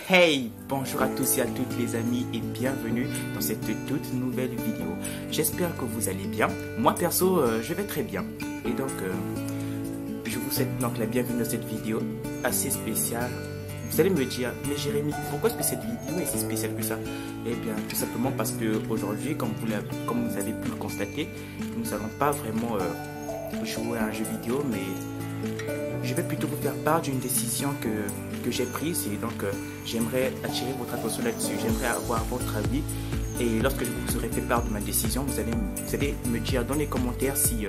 Hey, bonjour à tous et à toutes les amis et bienvenue dans cette toute nouvelle vidéo. J'espère que vous allez bien. Moi perso, je vais très bien. Et donc, je vous souhaite donc la bienvenue dans cette vidéo assez spéciale. Vous allez me dire, mais Jérémy, pourquoi est-ce que cette vidéo est si spéciale que ça? Eh bien, tout simplement parce que aujourd'hui, comme vous avez pu le constater, nous n'allons pas vraiment jouer à un jeu vidéo, mais je vais plutôt vous faire part d'une décision que j'ai prise et donc j'aimerais attirer votre attention là-dessus, j'aimerais avoir votre avis et lorsque je vous aurai fait part de ma décision, vous allez me dire dans les commentaires si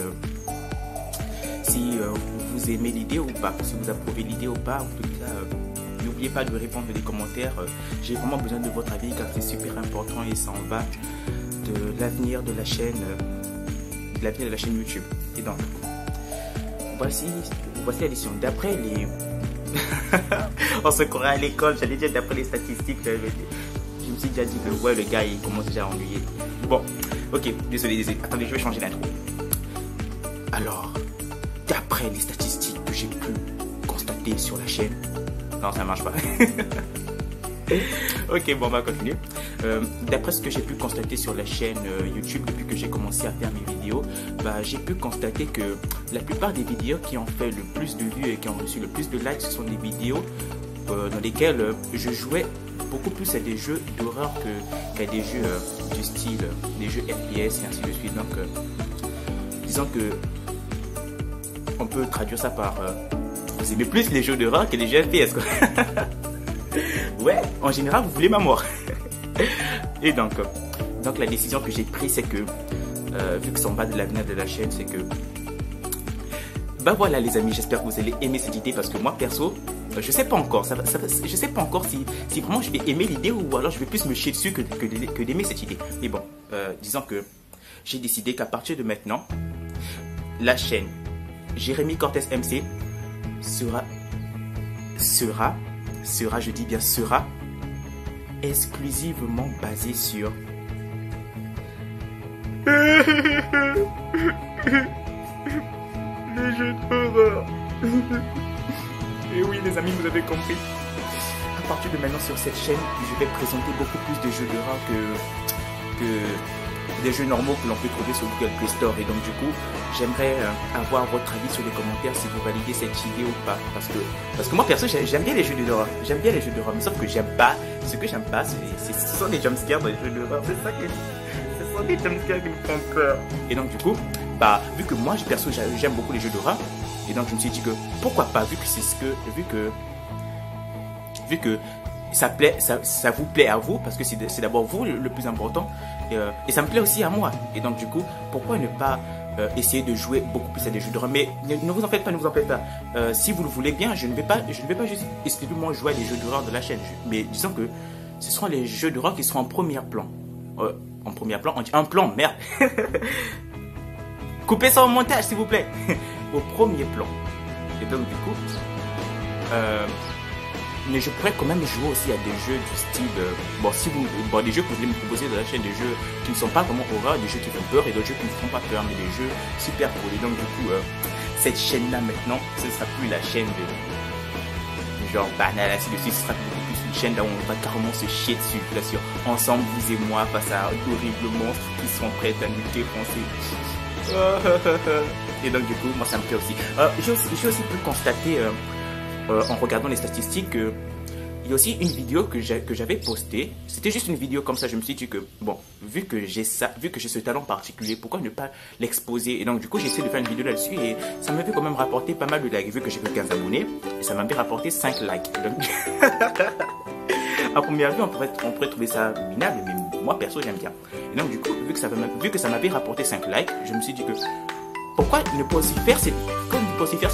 vous aimez l'idée ou pas, si vous approuvez l'idée ou pas. En tout cas, n'oubliez pas de répondre dans les commentaires, j'ai vraiment besoin de votre avis car c'est super important et ça en va de l'avenir de la chaîne, YouTube. Et donc, voici la décision. D'après les... On se croirait à l'école, j'allais dire d'après les statistiques, je me suis déjà dit que ouais, le gars il commence déjà à ennuyer. Bon, ok, désolé, attendez, je vais changer d'intro. Alors, d'après les statistiques que j'ai pu constater sur la chaîne, non, ça marche pas. Ok, bon, on va continuer. D'après ce que j'ai pu constater sur la chaîne YouTube depuis que j'ai commencé à faire mes vidéos, j'ai pu constater que la plupart des vidéos qui ont fait le plus de vues et qui ont reçu le plus de likes, ce sont des vidéos dans lesquelles je jouais beaucoup plus à des jeux d'horreur qu'à des jeux du style, des jeux FPS et ainsi de suite. Donc, disons que on peut traduire ça par vous aimez plus les jeux d'horreur que les jeux FPS, quoi. Ouais, en général, vous voulez ma mort. Et donc la décision que j'ai prise, c'est que, vu que ça en va de l'avenir de la chaîne, c'est que, voilà les amis, j'espère que vous allez aimer cette idée parce que moi, perso, je sais pas encore, je sais pas encore si vraiment je vais aimer l'idée ou alors je vais plus me chier dessus que d'aimer cette idée. Mais bon, disons que j'ai décidé qu'à partir de maintenant, la chaîne Jérémy Cortez MC sera, je dis bien sera, exclusivement basée sur les jeux d'horreur. Et oui les amis, vous avez compris. À partir de maintenant sur cette chaîne, je vais présenter beaucoup plus de jeux d'horreur que des jeux normaux que l'on peut trouver sur Google Play Store. Et donc du coup, j'aimerais avoir votre avis sur les commentaires si vous validez cette idée ou pas. Parce que moi perso, j'aime bien les jeux d'horreur. J'aime bien les jeux d'horreur, mais sauf que j'aime pas. Ce que j'aime pas, ce sont les jumpscares dans les jeux d'horreur. Ce sont des jumpscares qui me font peur. Et donc du coup, vu que moi perso j'aime beaucoup les jeux d'horreur, et donc je me suis dit que pourquoi pas, vu que ça vous plaît à vous, parce que c'est d'abord vous le plus important, et ça me plaît aussi à moi. Et donc du coup, pourquoi ne pas essayer de jouer beaucoup plus à des jeux d'horreur. Mais ne vous en faites pas, si vous le voulez bien, je ne vais pas juste exclusivement jouer à des jeux d'horreur de la chaîne, mais disons que ce seront les jeux d'horreur qui seront en premier plan. En premier plan, on dit un plan, merde. Coupez ça au montage s'il vous plaît. Au premier plan. Et donc du coup, mais je pourrais quand même jouer aussi à des jeux du style, des jeux que vous voulez me proposer de la chaîne, des jeux qui ne sont pas vraiment horreur, des jeux qui font peur et d'autres jeux qui ne font pas peur, mais des jeux super cool. Et donc du coup, cette chaîne-là maintenant, ce ne sera plus la chaîne de genre banal, ainsi de suite, ce sera beaucoup plus une chaîne là où on va carrément se chier dessus, bien sûr, ensemble, vous et moi, face à d'horribles monstres qui sont prêts à nous défoncer. Et donc du coup, moi ça me plaît aussi. J'ai aussi pu constater en regardant les statistiques, il y a aussi une vidéo que j'avais postée. C'était juste une vidéo comme ça. Je me suis dit que bon, vu que j'ai ce talent particulier, pourquoi ne pas l'exposer? Et donc du coup, j'ai essayé de faire une vidéo là-dessus et ça m'avait quand même rapporté pas mal de likes. Vu que j'ai que 15 abonnés, et ça m'avait rapporté 5 likes. Donc, à première vue, on pourrait trouver ça minable, mais moi perso j'aime bien. Et donc du coup, vu que ça m'avait rapporté 5 likes, je me suis dit que pourquoi ne pas aussi faire ce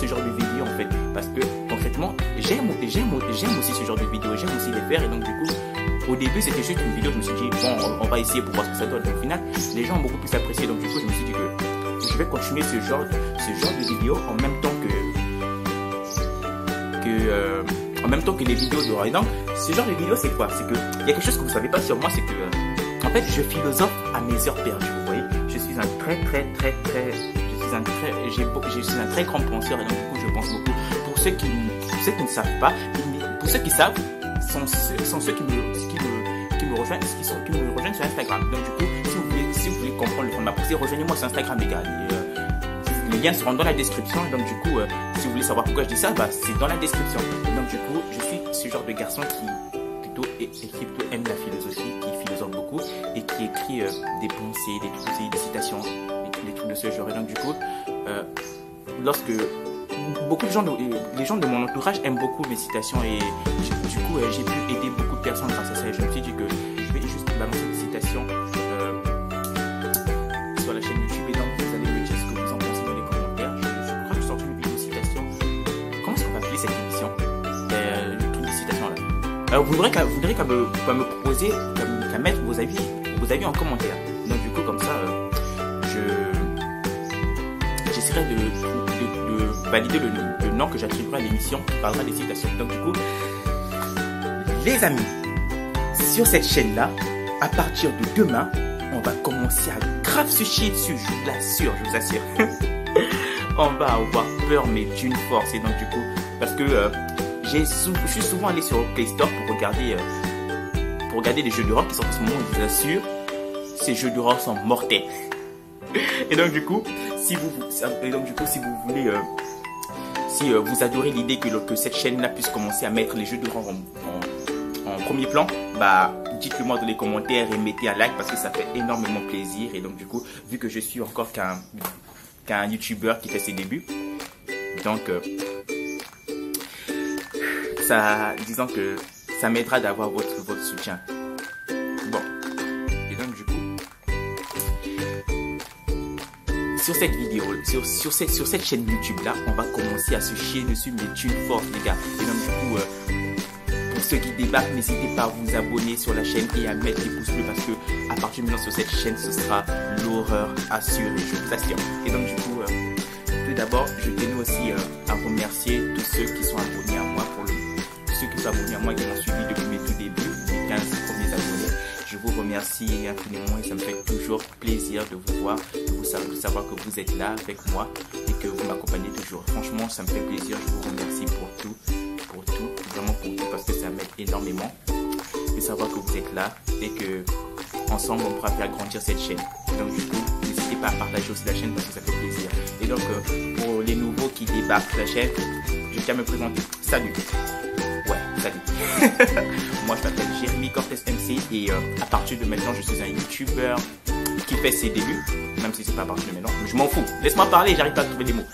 genre de vidéo en fait? Parce que concrètement, j'aime aussi ce genre de vidéo, j'aime aussi les faire. Et donc du coup, au début c'était juste une vidéo, je me suis dit bon, on va essayer pour voir ce que ça donne. Mais au final, les gens ont beaucoup plus apprécié. Donc du coup, je me suis dit que je vais continuer ce genre de vidéo en même temps que les vidéos d'horreur. Et donc, ce genre de vidéo c'est quoi? C'est que il y a quelque chose que vous savez pas sur moi, c'est que en fait, je philosophe à mes heures perdues. Vous voyez, je suis un je suis un très grand penseur et donc du coup je pense beaucoup. Pour ceux qui ne savent pas, pour ceux qui savent, sont ceux qui me rejoignent, qui me rejoignent sur Instagram. Donc du coup, si vous voulez comprendre le fond de ma pensée, rejoignez-moi sur Instagram, les gars. Les liens seront dans la description. Donc du coup, si vous voulez savoir pourquoi je dis ça, c'est dans la description. Donc du coup, je suis ce genre de garçon qui plutôt aime la philosophie, qui philosophe beaucoup et qui écrit des pensées, des trucs aussi, des citations, des trucs de ce genre. Et donc du coup, lorsque beaucoup de gens, les gens de mon entourage aiment beaucoup mes citations et du coup, j'ai pu aider beaucoup de personnes grâce à ça. Et je me suis dit que je vais juste balancer des citations sur la chaîne YouTube et donc vous allez me dire ce que vous en pensez dans les commentaires. Je crois que je sors une vidéo de citation. Comment est-ce qu'on va appeler cette émission? Le truc de citation là. Vous n'aurez qu'à me proposer, qu'à mettre vos avis en commentaire. Donc du coup, comme ça, j'essaierai de valider le nom que j'attribuerai à l'émission qui parlera des citations. Donc du coup, les amis, sur cette chaîne-là, à partir de demain, on va commencer à grave se chier dessus, je l'assure, je vous assure. On va avoir peur, mais d'une force. Et donc du coup, parce que je suis souvent allé sur Play Store pour regarder les jeux d'horreur qui sont en ce moment, je vous assure, ces jeux d'horreur sont mortels. Et donc du coup, si vous voulez, si vous adorez l'idée que cette chaîne-là puisse commencer à mettre les jeux d'horreur en premier plan, dites-le moi dans les commentaires et mettez un like parce que ça fait énormément plaisir. Et donc du coup, vu que je suis encore qu'un YouTuber qui fait ses débuts, donc disons que ça m'aidera d'avoir votre soutien. Bon, et donc du coup, sur cette vidéo, sur cette chaîne YouTube là, on va commencer à se chier dessus, mais d'une force, les gars. Et donc du coup, pour ceux qui débarquent, n'hésitez pas à vous abonner sur la chaîne et à mettre les pouces bleus parce que à partir de maintenant sur cette chaîne, ce sera l'horreur assurée, je vous assure. Et donc du coup, tout d'abord, je tenais aussi à remercier tous ceux qui sont abonnés à moi, ceux qui sont abonnés à moi qui m'ont suivi depuis mes tout débuts, les 15 premiers abonnés. Je vous remercie infiniment et ça me fait toujours plaisir de vous voir, de savoir que vous êtes là avec moi et que vous m'accompagnez toujours. Franchement, ça me fait plaisir. Je vous remercie pour tout, vraiment pour tout, parce que ça m'aide énormément de savoir que vous êtes là et que ensemble on pourra faire grandir cette chaîne. Donc du coup, n'hésitez pas à partager aussi la chaîne parce que ça fait plaisir. Et donc pour les nouveaux qui débarquent sur la chaîne, je tiens à me présenter. Salut. Ouais, salut. Moi je m'appelle Jérémy Cortez MC et à partir de maintenant je suis un YouTuber qui fait ses débuts, même si c'est pas à partir de maintenant, mais je m'en fous. Laisse-moi parler, j'arrive pas à trouver des mots.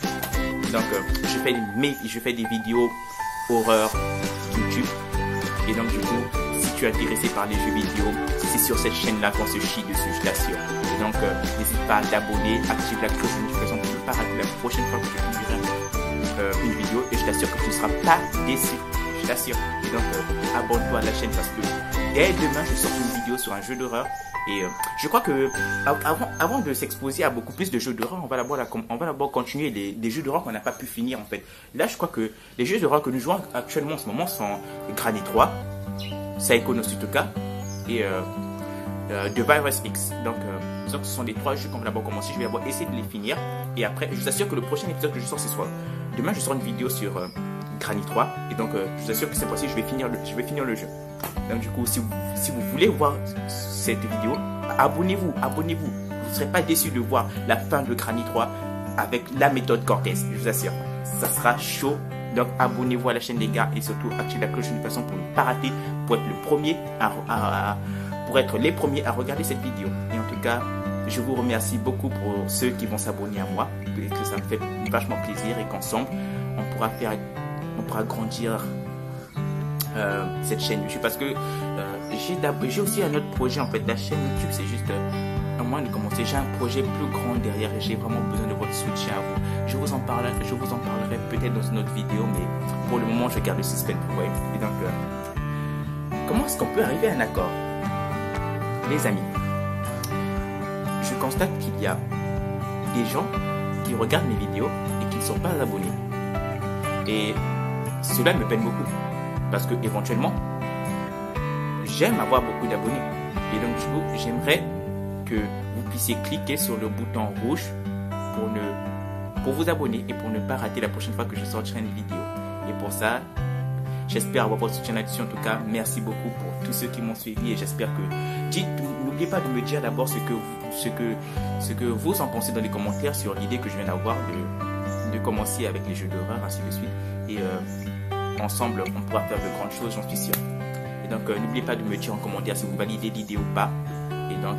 Donc je fais des vidéos horreur YouTube. Et donc du coup, si tu es intéressé par les jeux vidéo, c'est sur cette chaîne-là qu'on se chie dessus, je t'assure. Et donc n'hésite pas à t'abonner, active la cloche de notification pour ne pas rater la prochaine fois que je publierai une vidéo. Et je t'assure que tu ne seras pas déçu. Je t'assure. Et donc abonne-toi à la chaîne parce que dès demain je sors une vidéo sur un jeu d'horreur. Et je crois que avant de s'exposer à beaucoup plus de jeux d'horreur, on va d'abord continuer les jeux d'horreur qu'on n'a pas pu finir en fait. Là je crois que les jeux d'horreur que nous jouons actuellement en ce moment sont Granny 3, Psycho no Sutoka et The Virus X. Donc ce sont les 3 jeux qu'on va d'abord commencer. Je vais d'abord essayer de les finir. Et après je vous assure que le prochain épisode que je sors ce soir, demain je sors une vidéo sur Granny 3. Et donc je vous assure que cette fois-ci je vais finir le jeu. Donc du coup, si vous voulez voir cette vidéo, abonnez-vous. Vous ne serez pas déçus de voir la fin de Granny 3 avec la méthode Cortez, je vous assure. Ça sera chaud. Donc abonnez-vous à la chaîne les gars et surtout activez la cloche de notification pour ne pas rater, pour être les premiers à regarder cette vidéo. Et en tout cas, je vous remercie beaucoup pour ceux qui vont s'abonner à moi et que ça me fait vachement plaisir et qu'ensemble, on pourra grandir cette chaîne YouTube parce que j'ai aussi un autre projet en fait. La chaîne YouTube c'est juste un moyen de commencer. J'ai un projet plus grand derrière et j'ai vraiment besoin de votre soutien à vous. Je vous en parlerai peut-être dans une autre vidéo, mais pour le moment je garde le suspense pour vous. Et donc comment est-ce qu'on peut arriver à un accord, les amis? Je constate qu'il y a des gens qui regardent mes vidéos et qui ne sont pas abonnés et cela me peine beaucoup. Parce que éventuellement, j'aime avoir beaucoup d'abonnés. Et donc du coup, j'aimerais que vous puissiez cliquer sur le bouton rouge pour vous abonner et pour ne pas rater la prochaine fois que je sortirai une vidéo. Et pour ça, J'espère avoir votre soutien là-dessus. En tout cas, merci beaucoup pour tous ceux qui m'ont suivi et j'espère que... N'oubliez pas de me dire d'abord ce que vous en pensez dans les commentaires sur l'idée que je viens d'avoir de commencer avec les jeux d'horreur, ainsi de suite. Et ensemble, on pourra faire de grandes choses, j'en suis sûr. Et donc, n'oubliez pas de me dire en commentaire si vous validez l'idée ou pas. Et donc,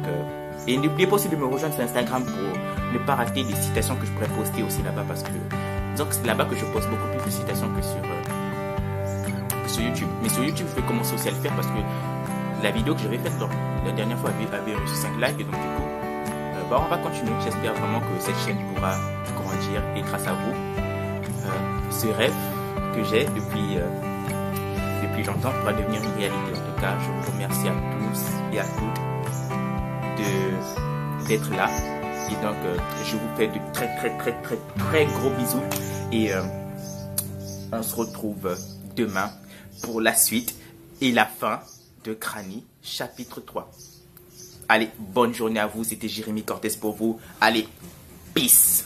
n'oubliez pas aussi de me rejoindre sur Instagram pour ne pas rater les citations que je pourrais poster aussi là-bas, parce que disons que c'est là-bas que je poste beaucoup plus de citations que sur YouTube. Mais sur YouTube, je vais commencer aussi à le faire parce que la vidéo que j'avais faite la dernière fois avait reçu 5 likes et donc du coup, on va continuer. J'espère vraiment que cette chaîne pourra grandir et grâce à vous, ce rêve que j'ai depuis longtemps pourra devenir une réalité. En tout cas, je vous remercie à tous et à toutes d'être là. Et donc, je vous fais de très gros bisous. Et on se retrouve demain pour la suite et la fin de Granny, chapitre 3. Allez, bonne journée à vous. C'était Jérémy Cortez pour vous. Allez, peace.